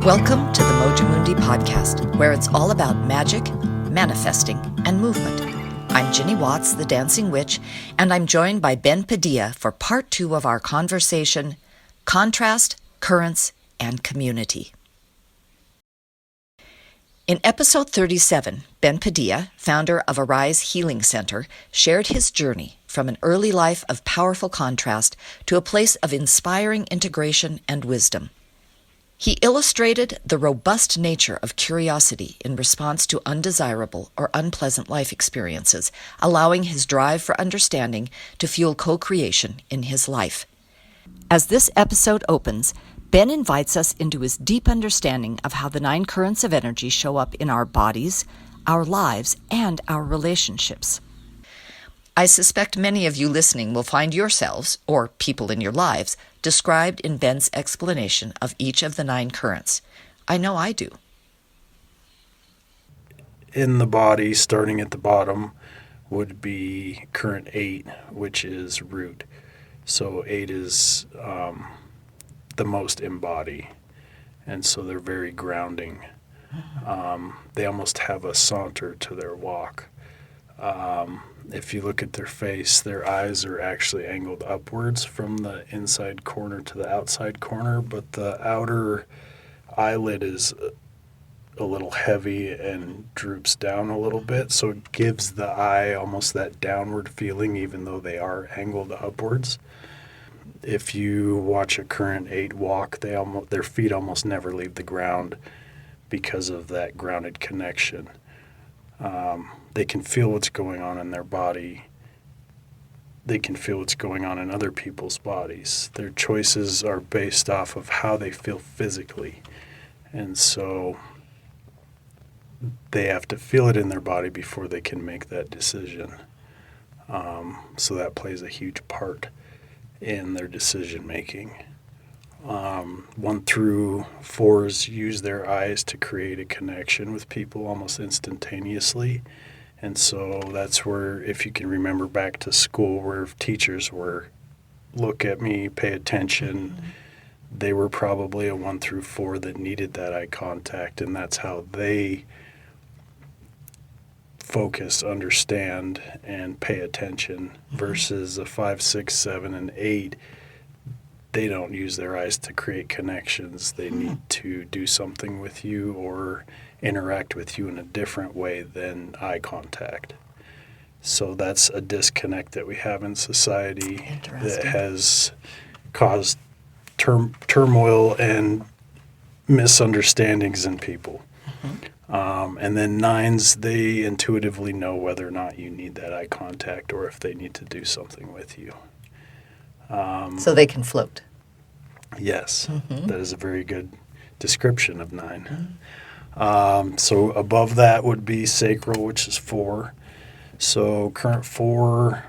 Welcome to the Mojo Mundi podcast, where it's all about magic, manifesting, and movement. I'm Ginny Watts, the Dancing Witch, and I'm joined by Ben Padilla for part 2 of our conversation, Contrast, Currents, and Community. In episode 37, Ben Padilla, founder of Arise Healing Center, shared his journey from an early life of powerful contrast to a place of inspiring integration and wisdom. He illustrated the robust nature of curiosity in response to undesirable or unpleasant life experiences, allowing his drive for understanding to fuel co-creation in his life. As this episode opens, Ben invites us into his deep understanding of how the 9 currents of energy show up in our bodies, our lives, and our relationships. I suspect many of you listening will find yourselves, or people in your lives, described in Ben's explanation of each of the 9 currents. I know I do. In the body, starting at the bottom, would be current 8, which is root. So 8 is the most in body, and so they're very grounding. They almost have a saunter to their walk. If you look at their face, their eyes are actually angled upwards from the inside corner to the outside corner, but the outer eyelid is a little heavy and droops down a little bit, so it gives the eye almost that downward feeling even though they are angled upwards. If you watch a current 8 walk, their feet almost never leave the ground because of that grounded connection. They can feel what's going on in their body. They can feel what's going on in other people's bodies. Their choices are based off of how they feel physically. And so they have to feel it in their body before they can make that decision. So that plays a huge part in their decision making. 1 through 4s use their eyes to create a connection with people almost instantaneously. And so that's where, if you can remember back to school where teachers were, look at me, pay attention, they were probably a 1 through 4 that needed that eye contact, and that's how they focus, understand, and pay attention, versus a 5, 6, 7, and 8. They don't use their eyes to create connections. They need to do something with you or interact with you in a different way than eye contact. So that's a disconnect that we have in society that has caused turmoil and misunderstandings in people. And then 9s, they intuitively know whether or not you need that eye contact or if they need to do something with you. So they can float. Yes, that is a very good description of 9. So above that would be sacral, which is 4. So current 4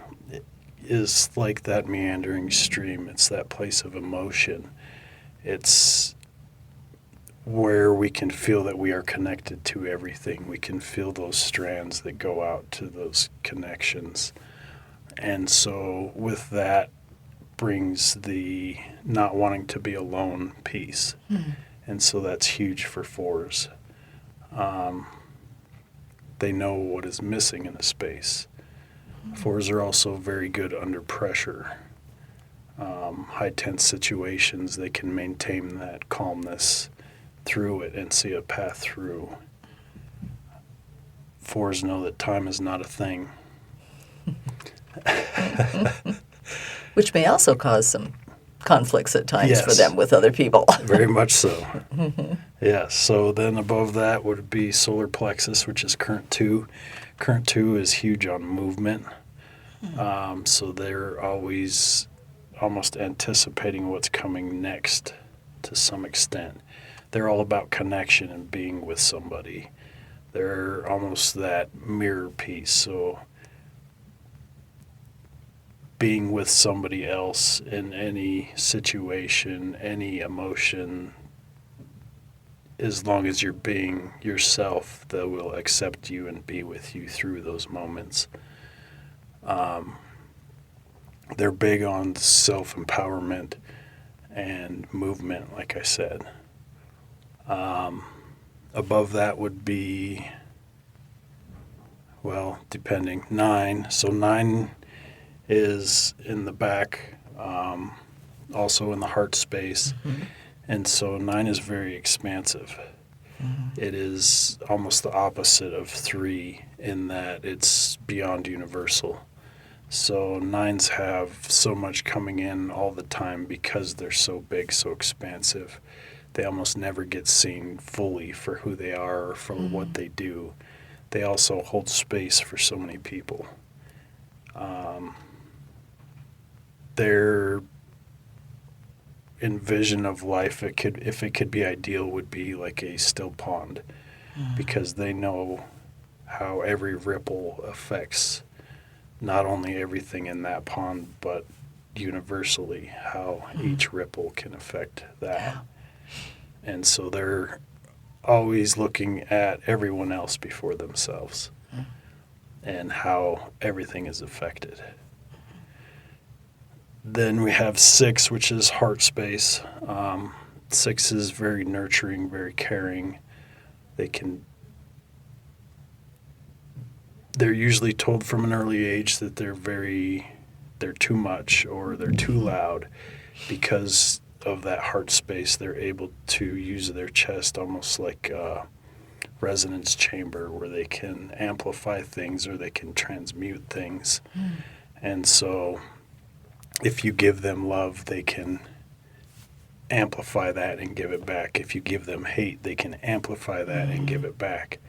is like that meandering stream. It's that place of emotion. It's where we can feel that we are connected to everything. We can feel those strands that go out to those connections. And so with that brings the not wanting to be alone piece. And so that's huge for 4s. They know what is missing in a space. 4s are also very good under pressure. High tense situations, they can maintain that calmness through it and see a path through. 4s know that time is not a thing. Which may also cause some conflicts at times Yes. for them with other people. Very much so. Yes. So then above that would be solar plexus, which is current 2. Current 2 is huge on movement. So they're always almost anticipating what's coming next to some extent. They're all about connection and being with somebody. They're almost that mirror piece. So being with somebody else in any situation, any emotion, as long as you're being yourself, they will accept you and be with you through those moments. They're big on self-empowerment and movement, like I said. Above that would be, well, depending, 9. So 9 is in the back, also in the heart space. And so 9 is very expansive. It is almost the opposite of 3 in that it's beyond universal. So 9s have so much coming in all the time because they're so big, so expansive. They almost never get seen fully for who they are or for what they do. They also hold space for so many people. Their envision of life, if it could be ideal, would be like a still pond, because they know how every ripple affects not only everything in that pond, but universally how each ripple can affect that. And so they're always looking at everyone else before themselves and how everything is affected. Then we have 6, which is heart space. 6 is very nurturing, very caring. They're usually told from an early age that they're too much or they're too loud. Because of that heart space, they're able to use their chest almost like a resonance chamber where they can amplify things or they can transmute things. And so if you give them love, they can amplify that and give it back. If you give them hate, they can amplify that and give it back.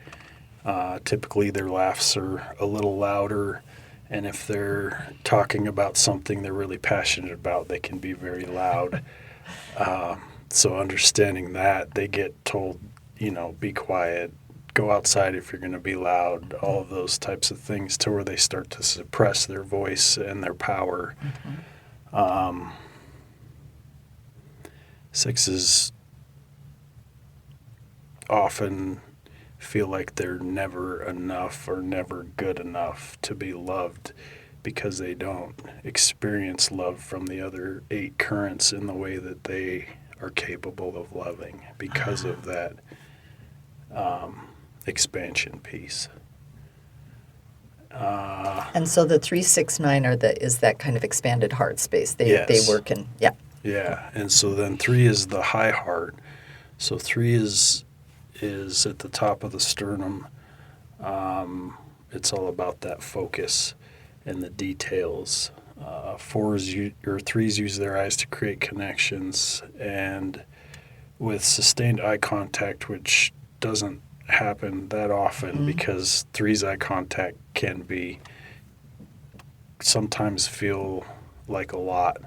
Typically, their laughs are a little louder, and if they're talking about something they're really passionate about, they can be very loud. So understanding that, they get told, be quiet, go outside if you're going to be loud, all of those types of things, to where they start to suppress their voice and their power. 6s often feel like they're never enough or never good enough to be loved because they don't experience love from the other 8 currents in the way that they are capable of loving because of that expansion piece. And so the 3, 6, 9 is that kind of expanded heart space. They work in, Yeah, and so then 3 is the high heart. So 3 is at the top of the sternum. It's all about that focus and the details. 3s use their eyes to create connections, and with sustained eye contact, which doesn't happen that often because 3's eye contact can sometimes feel like a lot.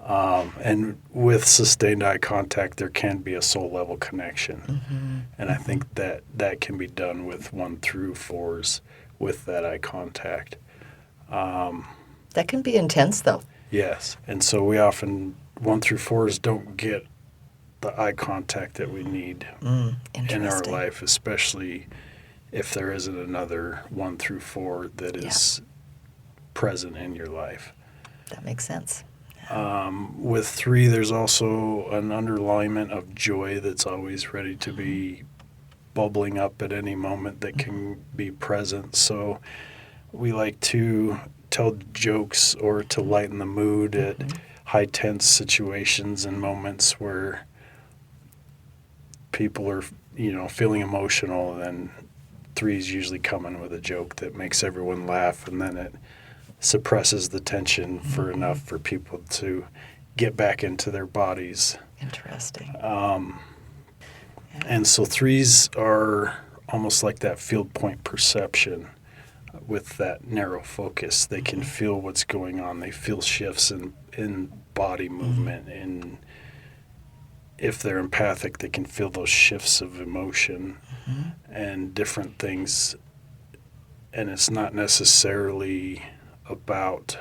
And with sustained eye contact, there can be a soul level connection. And I think that can be done with 1 through 4s with that eye contact. That can be intense, though. Yes. And so we often, 1 through 4s don't get the eye contact that we need in our life, especially if there isn't another 1 through 4 that is present in your life. That makes sense. With 3, there's also an underlayment of joy that's always ready to be bubbling up at any moment that can be present. So we like to tell jokes or to lighten the mood at high tense situations and moments where people are, feeling emotional, and 3's usually come in with a joke that makes everyone laugh, and then it suppresses the tension for enough for people to get back into their bodies. Interesting. And so 3's are almost like that field point perception with that narrow focus. They can feel what's going on. They feel shifts in body movement. And if they're empathic, they can feel those shifts of emotion and different things. And it's not necessarily about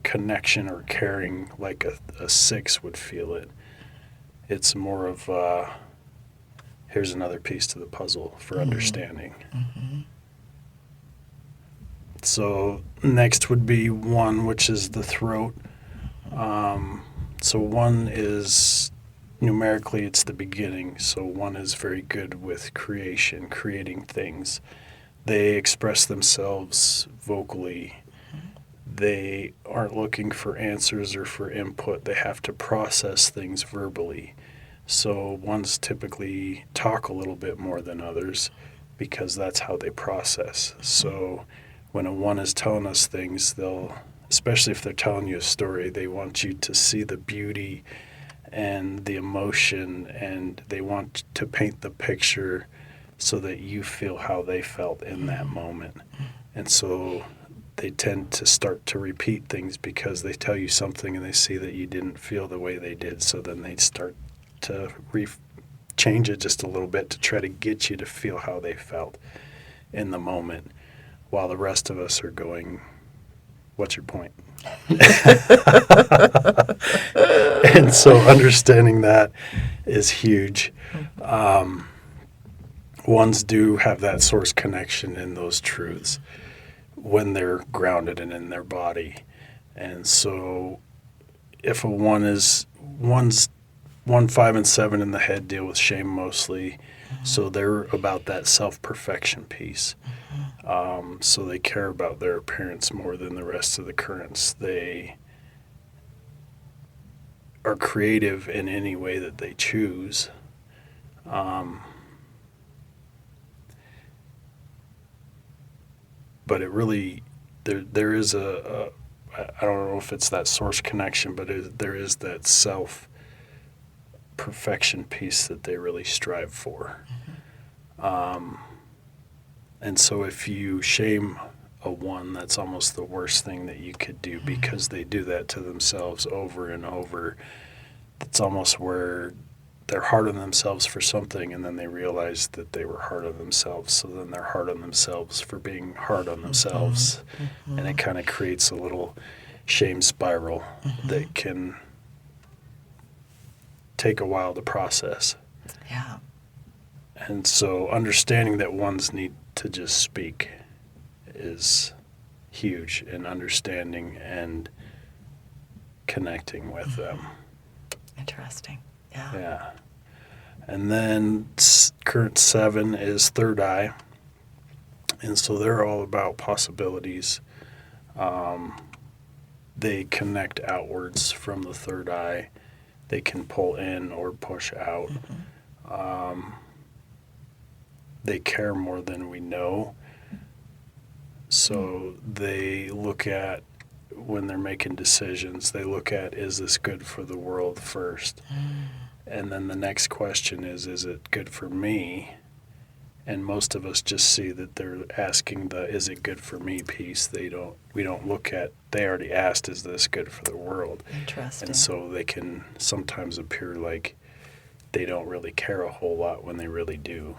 connection or caring like a 6 would feel it. It's more of here's another piece to the puzzle for understanding. So next would be 1, which is the throat. So 1 is numerically it's the beginning. So 1 is very good with creation, creating things. They express themselves vocally. They aren't looking for answers or for input. They have to process things verbally. So 1s typically talk a little bit more than others because that's how they process. So when a 1 is telling us things, especially if they're telling you a story, they want you to see the beauty and the emotion, and they want to paint the picture so that you feel how they felt in that moment. And so they tend to start to repeat things because they tell you something and they see that you didn't feel the way they did. So then they start to change it just a little bit to try to get you to feel how they felt in the moment, while the rest of us are going, what's your point? And so understanding that is huge. 1s do have that source connection in those truths when they're grounded and in their body. And so if a 1's 1, 5, and 7 in the head deal with shame mostly. So they're about that self-perfection piece. So they care about their appearance more than the rest of the currents. They are creative in any way that they choose. But it really, there is I don't know if it's that source connection, but there is that self-perfection piece that they really strive for. And so if you shame a 1, that's almost the worst thing that you could do, because they do that to themselves over and over. It's almost where they're hard on themselves for something, and then they realize that they were hard on themselves. So then they're hard on themselves for being hard on themselves. And it kind of creates a little shame spiral that can take a while to process. Yeah. And so understanding that 1s need to just speak is huge in understanding and connecting with them. Interesting. Yeah. Yeah. And then current 7 is third eye. And so they're all about possibilities. They connect outwards from the third eye. They can pull in or push out. They care more than we know. So they look at, when they're making decisions, they look at, is this good for the world first? And then the next question is it good for me? And most of us just see that they're asking the is it good for me piece. We don't look at, they already asked, is this good for the world? Interesting. And so they can sometimes appear like they don't really care a whole lot when they really do.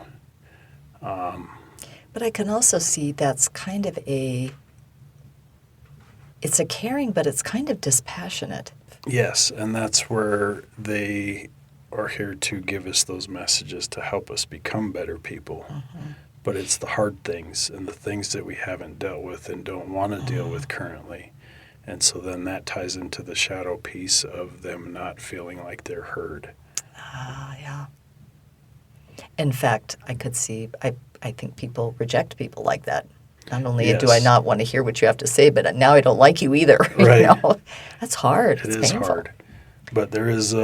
But I can also see that's kind of it's a caring, but it's kind of dispassionate. Yes, and that's where they are here to give us those messages to help us become better people. But it's the hard things and the things that we haven't dealt with and don't want to deal with currently. And so then that ties into the shadow piece of them not feeling like they're heard. Yeah. In fact, I could see, I think people reject people like that. Not only do I not want to hear what you have to say, but now I don't like you either. Right. You know? That's hard. It's painful. hard. But there is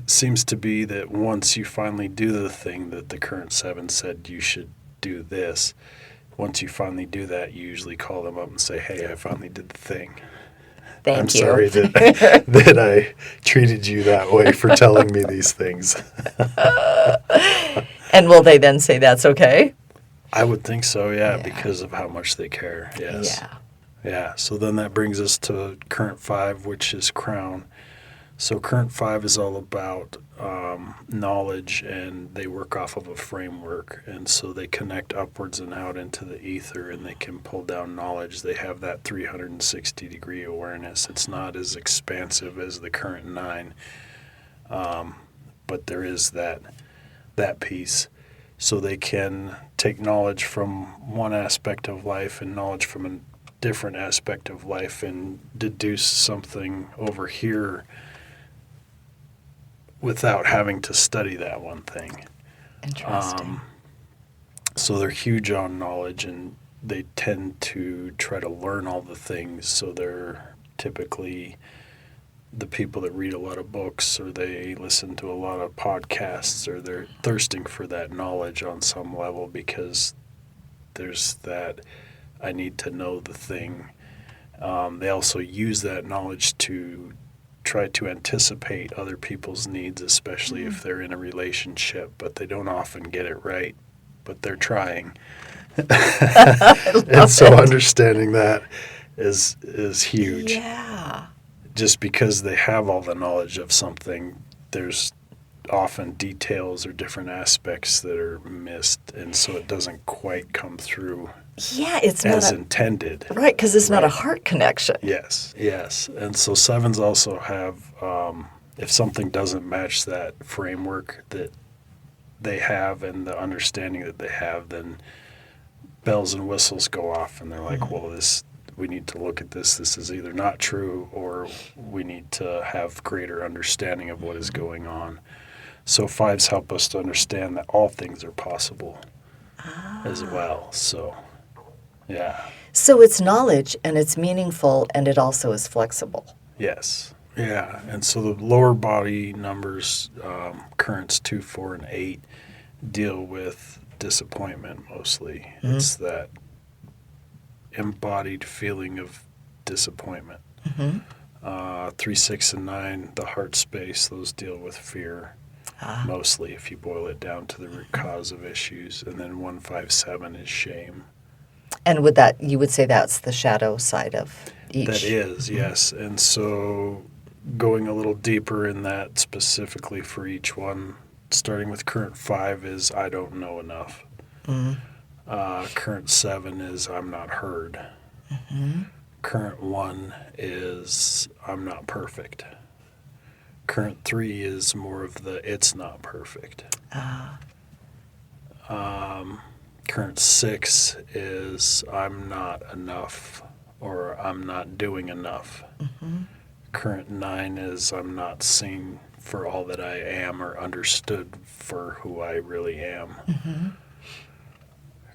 seems to be that once you finally do the thing that the current 7 said you should do this, once you finally do that, you usually call them up and say, hey, I finally did the thing. Thank I'm you. sorry that I treated you that way for telling me these things. And will they then say that's okay? I would think so, Yeah. because of how much they care, yes. Yeah. Yeah, so then that brings us to current 5, which is crown. So current 5 is all about knowledge, and they work off of a framework. And so they connect upwards and out into the ether, and they can pull down knowledge. They have that 360-degree awareness. It's not as expansive as the current 9, but there is that piece. So they can take knowledge from one aspect of life and knowledge from a different aspect of life and deduce something over here without having to study that one thing. Interesting. So they're huge on knowledge, and they tend to try to learn all the things. So they're typically the people that read a lot of books, or they listen to a lot of podcasts, or they're thirsting for that knowledge on some level, because there's that I need to know the thing. They also use that knowledge to try to anticipate other people's needs, especially if they're in a relationship, but they don't often get it right, but they're trying. And so understanding that is huge. Yeah. Just because they have all the knowledge of something, there's often details or different aspects that are missed, and so it doesn't quite come through Yeah, it's not as intended. right, because it's not a Right. heart connection. Yes. And so sevens also have, if something doesn't match that framework that they have and the understanding that they have, then bells and whistles go off, and they're like, well, we need to look at this. This is either not true, or we need to have greater understanding of what is going on. So fives help us to understand that all things are possible as well. So, yeah. So it's knowledge, and it's meaningful, and it also is flexible. Yes. Yeah. And so the lower body numbers, currents 2, 4, and 8, deal with disappointment mostly. It's that embodied feeling of disappointment. 3, 6, and 9, the heart space, those deal with fear mostly, if you boil it down to the root cause of issues. And then 1, 5, 7 is shame. And you would say that's the shadow side of each. That is, yes. And so going a little deeper in that specifically for each one, starting with current 5 is I don't know enough. Current 7 is I'm not heard. Current 1 is I'm not perfect. Current 3 is more of the it's not perfect. Current 6 is I'm not enough, or I'm not doing enough. Current 9 is I'm not seen for all that I am, or understood for who I really am.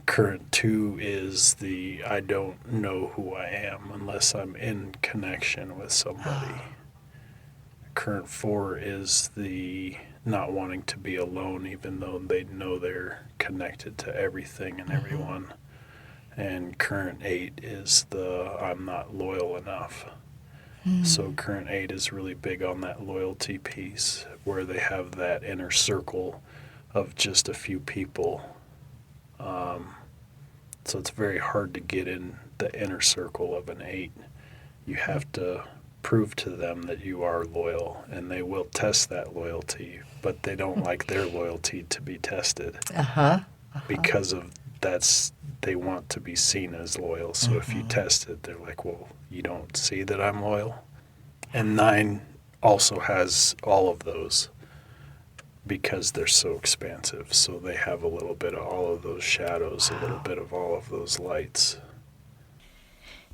Current 2 is the I don't know who I am unless I'm in connection with somebody. Current 4 is the not wanting to be alone, even though they know they're connected to everything and everyone. And current 8 is the I'm not loyal enough. So current 8 is really big on that loyalty piece, where they have that inner circle of just a few people. So it's very hard to get in the inner circle of an 8. You have to prove to them that you are loyal, and they will test that loyalty, but they don't like their loyalty to be tested because of they want to be seen as loyal. So if you test it, they're like, well, you don't see that I'm loyal. And 9 also has all of those because they're so expansive. So they have a little bit of all of those shadows, a little bit of all of those lights.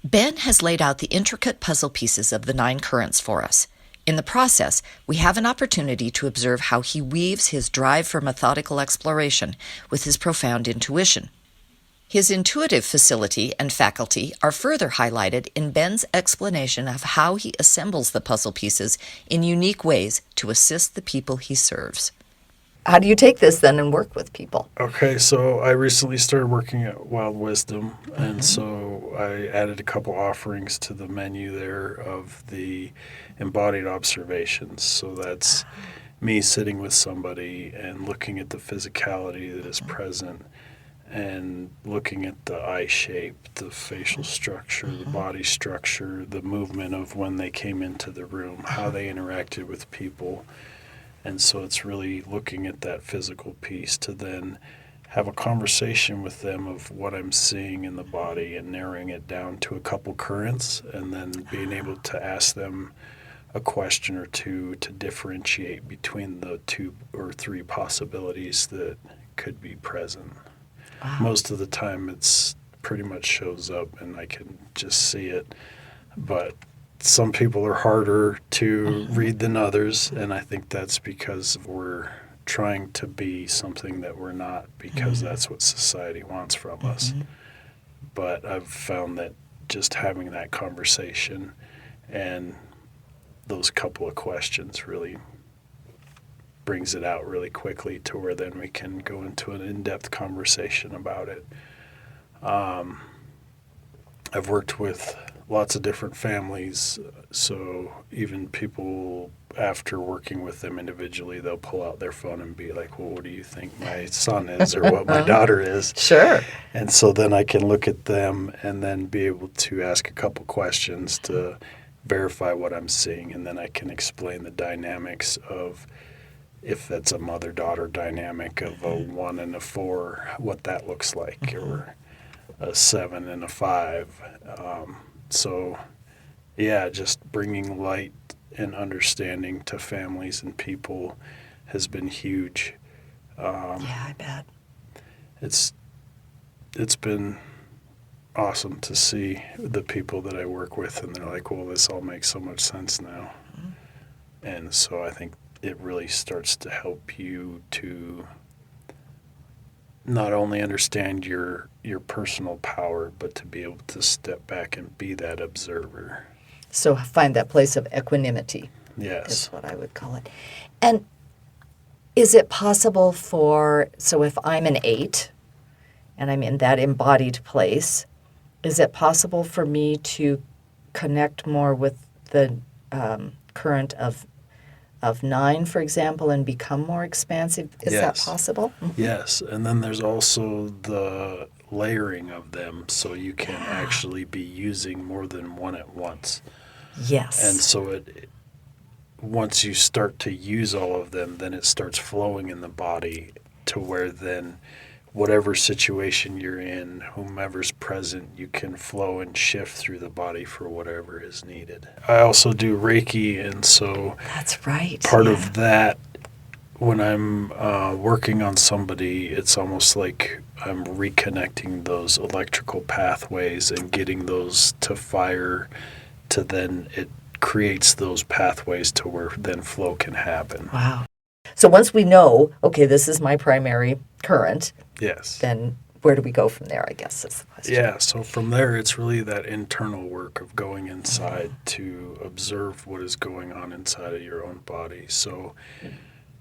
Ben has laid out the intricate puzzle pieces of the 9 currents for us. In the process, we have an opportunity to observe how he weaves his drive for methodical exploration with his profound intuition. His intuitive facility and faculty are further highlighted in Ben's explanation of how he assembles the puzzle pieces in unique ways to assist the people he serves. How do you take this then and work with people? Okay, so I recently started working at Wild Wisdom, and so I added a couple offerings to the menu there of the embodied observations. So that's me sitting with somebody and looking at the physicality that is present, and looking at the eye shape, the facial structure, the body structure, the movement of when they came into the room, how they interacted with people. And so it's really looking at that physical piece to then have a conversation with them of what I'm seeing in the body, and narrowing it down to a couple currents, and then being able to ask them a question or two to differentiate between the 2 or 3 possibilities that could be present. Most of the time it's pretty much shows up and I can just see it, but some people are harder to read than others, and I think that's because we're trying to be something that we're not, because that's what society wants from us. But I've found that just having that conversation and those couple of questions really brings it out really quickly to where then we can go into an in-depth conversation about it. I've worked with lots of different families, so even people, after working with them individually, they'll pull out their phone and be like, well, what do you think my son is or what my daughter is? Sure. And so then I can look at them and then be able to ask a couple questions to verify what I'm seeing, and then I can explain the dynamics of, if that's a mother-daughter dynamic of a 1 and a 4, what that looks like, or a 7 and a 5. So, yeah, just bringing light and understanding to families and people has been huge. Yeah, I bet. It's been awesome to see the people that I work with, and they're like, well, this all makes so much sense now. And so I think it really starts to help you to not only understand your personal power, but to be able to step back and be that observer. So find that place of equanimity. Yes. Is what I would call it. And is it possible so if I'm an 8 and I'm in that embodied place, is it possible for me to connect more with the current of 9, for example, and become more expansive? Is that Yes. possible? Yes, and then there's also the layering of them, so you can actually be using more than one at once. Yes. And so once you start to use all of them, then it starts flowing in the body to where then whatever situation you're in, whomever's present, you can flow and shift through the body for whatever is needed. I also do Reiki, and so That's right. part of that, when I'm working on somebody, it's almost like I'm reconnecting those electrical pathways and getting those to fire, to then it creates those pathways to where then flow can happen. Wow. So once we know, okay, this is my primary current, Yes. then where do we go from there, I guess is the question. Yeah, so from there, it's really that internal work of going inside to observe what is going on inside of your own body. So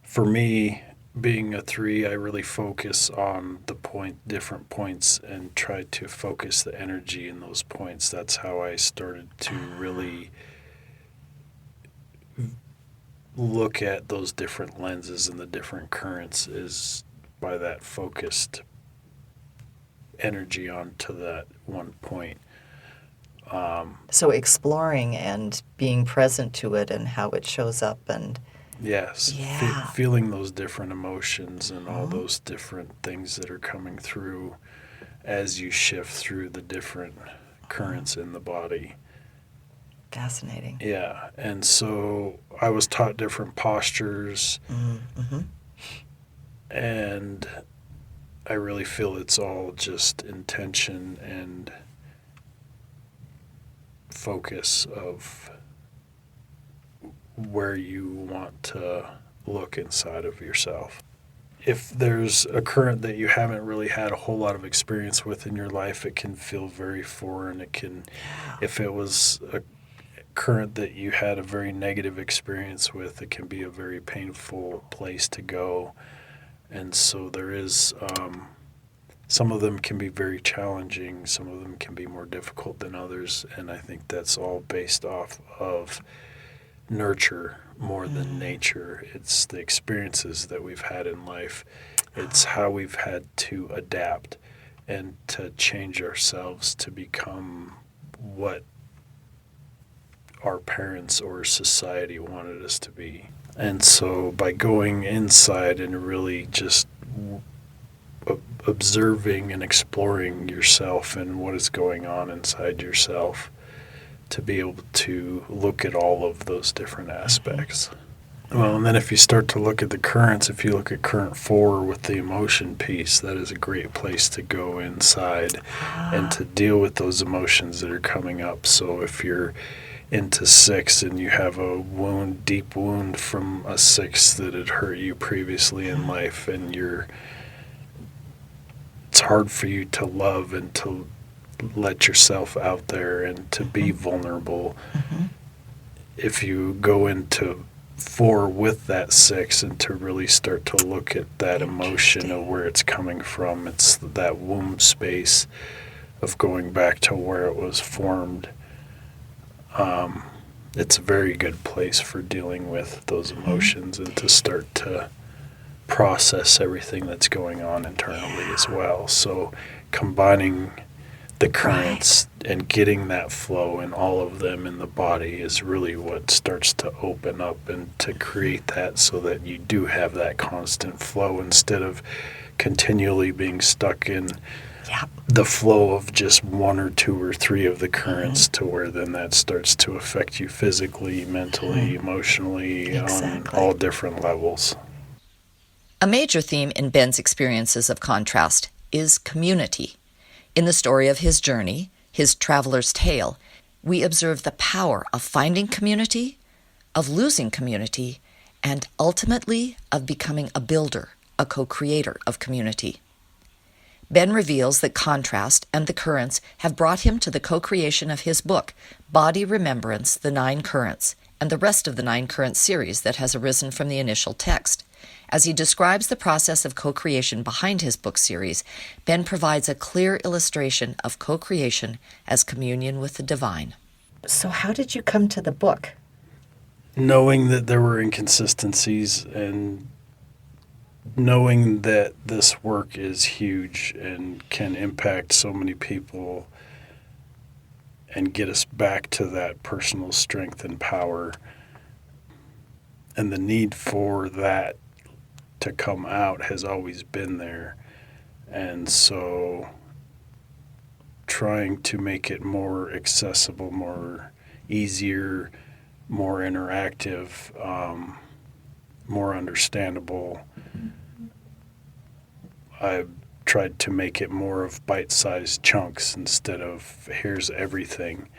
for me, being a 3, I really focus on different points and try to focus the energy in those points. That's how I started to really look at those different lenses and the different currents, is by that focused energy onto that one point. So exploring and being present to it and how it shows up and Yes. Yeah. Feeling those different emotions and all those different things that are coming through as you shift through the different currents in the body. fascinating. Yeah. And so I was taught different postures, and I really feel it's all just intention and focus of where you want to look inside of yourself. If there's a current that you haven't really had a whole lot of experience with in your life, it can feel very foreign. If it was a current that you had a very negative experience with, it can be a very painful place to go. And so there is, some of them can be very challenging, some of them can be more difficult than others, and I think that's all based off of nurture more than nature. It's the experiences that we've had in life. It's how we've had to adapt and to change ourselves to become what our parents or society wanted us to be. And so by going inside and really just observing and exploring yourself and what is going on inside yourself, to be able to look at all of those different aspects. Well, and then if you start to look at the currents, if you look at current 4 with the emotion piece, that is a great place to go inside and to deal with those emotions that are coming up. So if you're into 6 and you have a wound, deep wound from a 6 that had hurt you previously in life, and it's hard for you to love and to let yourself out there and to be vulnerable. If you go into 4 with that 6 and to really start to look at that emotion of where it's coming from, it's that womb space of going back to where it was formed. It's a very good place for dealing with those emotions and to start to process everything that's going on internally as well. So combining the currents and getting that flow in all of them in the body is really what starts to open up and to create that, so that you do have that constant flow instead of continually being stuck in the flow of just 1 or 2 or 3 of the currents, to where then that starts to affect you physically, mentally, emotionally, on all different levels. A major theme in Ben's experiences of contrast is community. In the story of his journey, his traveler's tale, we observe the power of finding community, of losing community, and ultimately of becoming a builder, a co-creator of community. Ben reveals that contrast and the currents have brought him to the co-creation of his book, Body Remembrance, The 9 Currents, and the rest of the 9 Currents series that has arisen from the initial text. As he describes the process of co-creation behind his book series, Ben provides a clear illustration of co-creation as communion with the divine. So how did you come to the book? Knowing that there were inconsistencies and knowing that this work is huge and can impact so many people and get us back to that personal strength and power, and the need for that to come out has always been there. And so trying to make it more accessible, more easier, more interactive, more understandable, I tried to make it more of bite-sized chunks instead of here's everything.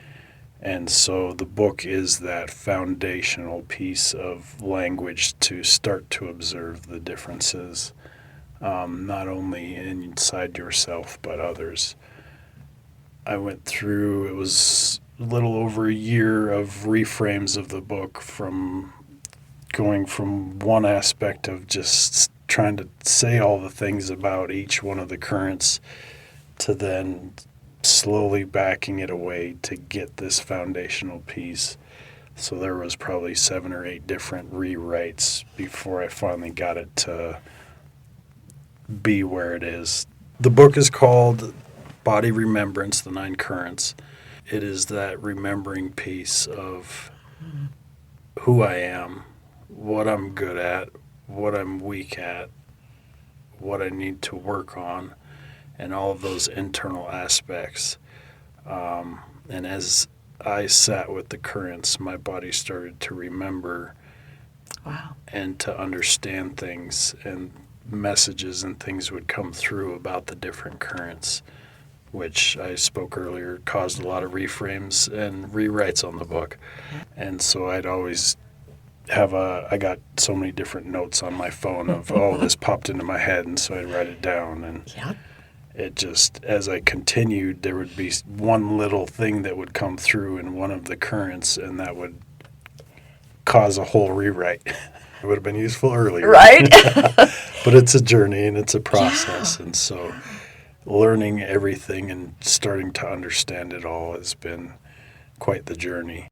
And so the book is that foundational piece of language to start to observe the differences, not only inside yourself but others. I went through, it was a little over a year of reframes of the book, from going from one aspect of just trying to say all the things about each one of the currents to then slowly backing it away to get this foundational piece. So there was probably 7 or 8 different rewrites before I finally got it to be where it is. The book is called Body Remembrance, The 9 Currents. It is that remembering piece of who I am, what I'm good at, what I'm weak at, what I need to work on, and all of those internal aspects. And as I sat with the currents, my body started to remember and to understand things, and messages and things would come through about the different currents, which I spoke earlier caused a lot of reframes and rewrites on the book. And so I'd always I got so many different notes on my phone of, this popped into my head, and so I'd write it down. And it just, as I continued, there would be one little thing that would come through in one of the currents, and that would cause a whole rewrite. It would have been useful earlier. Right? But it's a journey and it's a process. And so learning everything and starting to understand it all has been quite the journey.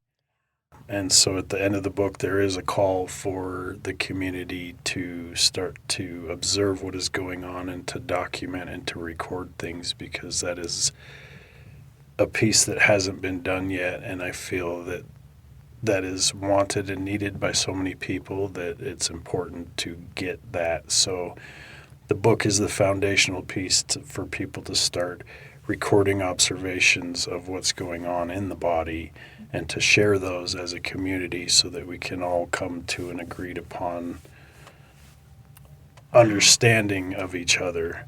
And so at the end of the book, there is a call for the community to start to observe what is going on and to document and to record things, because that is a piece that hasn't been done yet. And I feel that is wanted and needed by so many people that it's important to get that. So the book is the foundational piece for people to start recording observations of what's going on in the body, and to share those as a community so that we can all come to an agreed upon understanding of each other.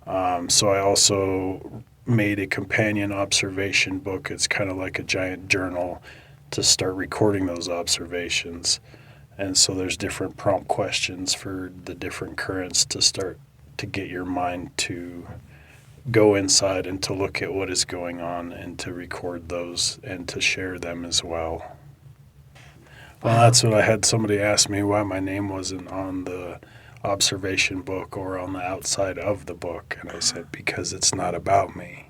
So I also made a companion observation book. It's kind of like a giant journal to start recording those observations. And so there's different prompt questions for the different currents to start to get your mind to go inside and to look at what is going on and to record those and to share them as well. Well, that's what I had somebody ask me, why my name wasn't on the observation book or on the outside of the book. And I said, because it's not about me.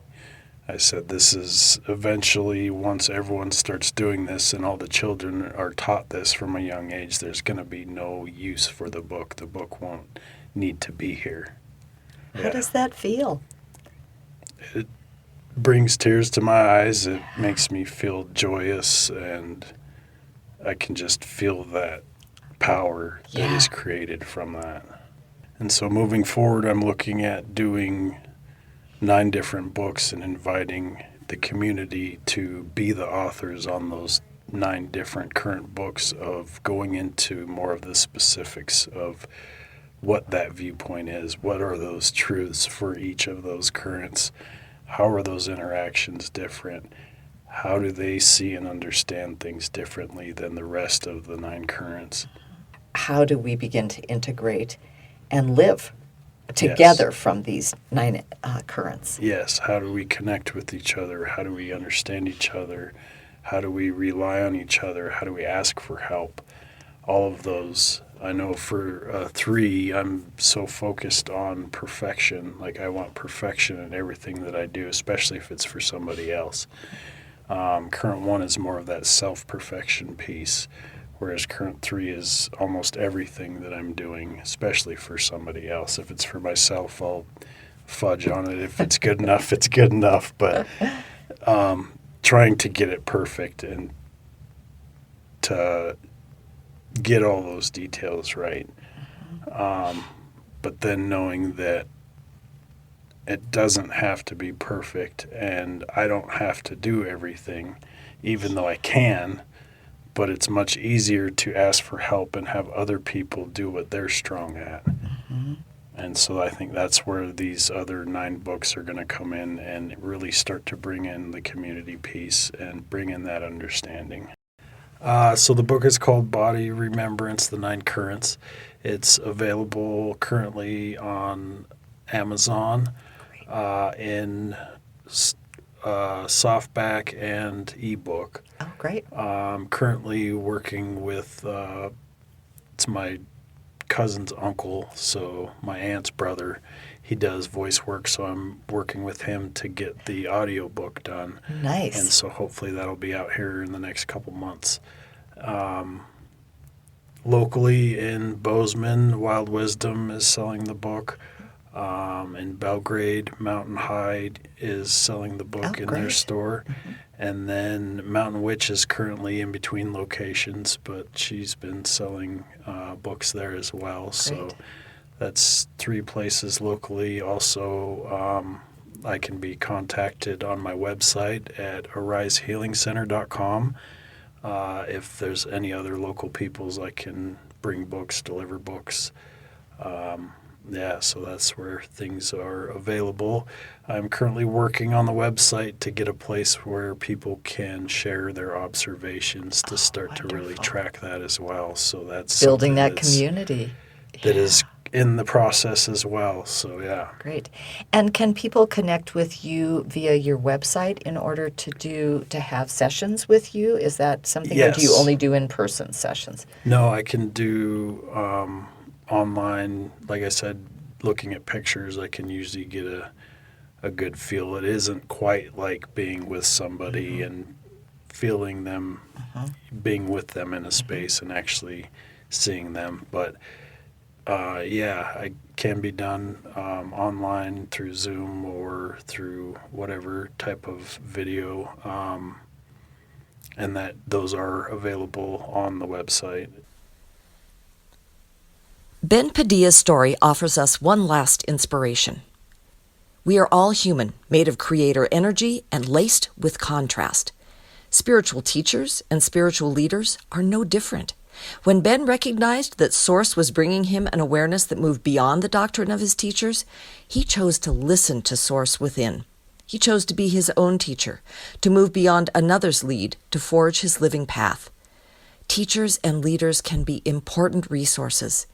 I said, this is eventually, once everyone starts doing this and all the children are taught this from a young age, there's going to be no use for the book. The book won't need to be here. How does that feel? It brings tears to my eyes. It makes me feel joyous, and I can just feel that power that is created from that. And so moving forward, I'm looking at doing 9 different books and inviting the community to be the authors on those 9 different current books, of going into more of the specifics of what that viewpoint is. What are those truths for each of those currents? How are those interactions different? How do they see and understand things differently than the rest of the 9 currents? How do we begin to integrate and live together from these 9 currents? Yes. How do we connect with each other? How do we understand each other? How do we rely on each other? How do we ask for help? All of those. I know for 3, I'm so focused on perfection. Like, I want perfection in everything that I do, especially if it's for somebody else. Current 1 is more of that self-perfection piece, whereas current 3 is almost everything that I'm doing, especially for somebody else. If it's for myself, I'll fudge on it. If it's good enough, it's good enough. But trying to get it perfect and to get all those details right. But then knowing that it doesn't have to be perfect, and I don't have to do everything, even though I can. But it's much easier to ask for help and have other people do what they're strong at. And so I think that's where these other 9 books are going to come in and really start to bring in the community piece and bring in that understanding. So the book is called Body Remembrance, The 9 Currents. It's available currently on Amazon in softback and ebook. Oh, great. I'm currently working with, it's my cousin's uncle, so my aunt's brother. He does voice work, so I'm working with him to get the audiobook done. Nice. And so hopefully that'll be out here in the next couple months. Locally in Bozeman, Wild Wisdom is selling the book. In Belgrade, Mountain High is selling the book in their store. And then Mountain Witch is currently in between locations, but she's been selling books there as well. Great. So that's 3 places locally. Also, I can be contacted on my website at arisehealingcenter.com. If there's any other local peoples, I can bring books, deliver books. So that's where things are available. I'm currently working on the website to get a place where people can share their observations to start to really track that as well. So that's building that community. That is in the process as well. So, yeah. Great. And can people connect with you via your website in order to have sessions with you? Is that something, yes. Or do you only do in-person sessions? No, I can do online. Like I said, looking at pictures, I can usually get a good feel. It isn't quite like being with somebody and feeling them, being with them in a space and actually seeing them. But it can be done online through Zoom or through whatever type of video, and that those are available on the website. Ben Padilla's story offers us one last inspiration. We are all human, made of creator energy and laced with contrast. Spiritual teachers and spiritual leaders are no different. When Ben recognized that Source was bringing him an awareness that moved beyond the doctrine of his teachers, he chose to listen to Source within. He chose to be his own teacher, to move beyond another's lead, to forge his living path. Teachers and leaders can be important resources,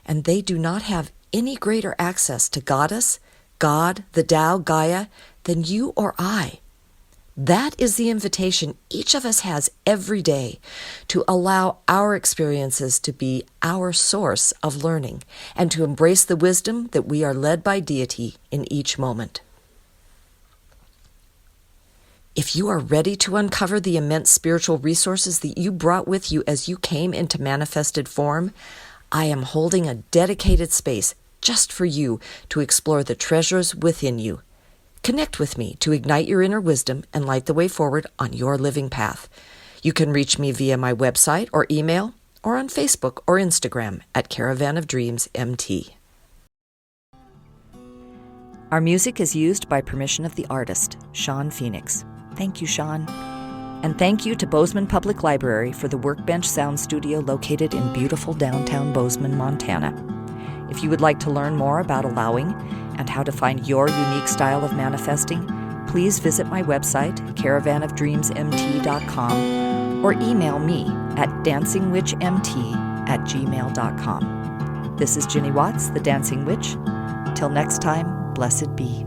and they do not have any greater access to Goddess, God, the Tao, Gaia, than you or I. That is the invitation each of us has every day, to allow our experiences to be our source of learning and to embrace the wisdom that we are led by deity in each moment. If you are ready to uncover the immense spiritual resources that you brought with you as you came into manifested form, I am holding a dedicated space just for you to explore the treasures within you. Connect with me to ignite your inner wisdom and light the way forward on your living path. You can reach me via my website or email, or on Facebook or Instagram at Caravan of Dreams MT. Our music is used by permission of the artist, Sean Phoenix. Thank you, Sean. And thank you to Bozeman Public Library for the Workbench Sound Studio located in beautiful downtown Bozeman, Montana. If you would like to learn more about allowing and how to find your unique style of manifesting, please visit my website, caravanofdreamsmt.com, or email me at dancingwitchmt@gmail.com. This is Ginny Watts, the Dancing Witch. Till next time, blessed be.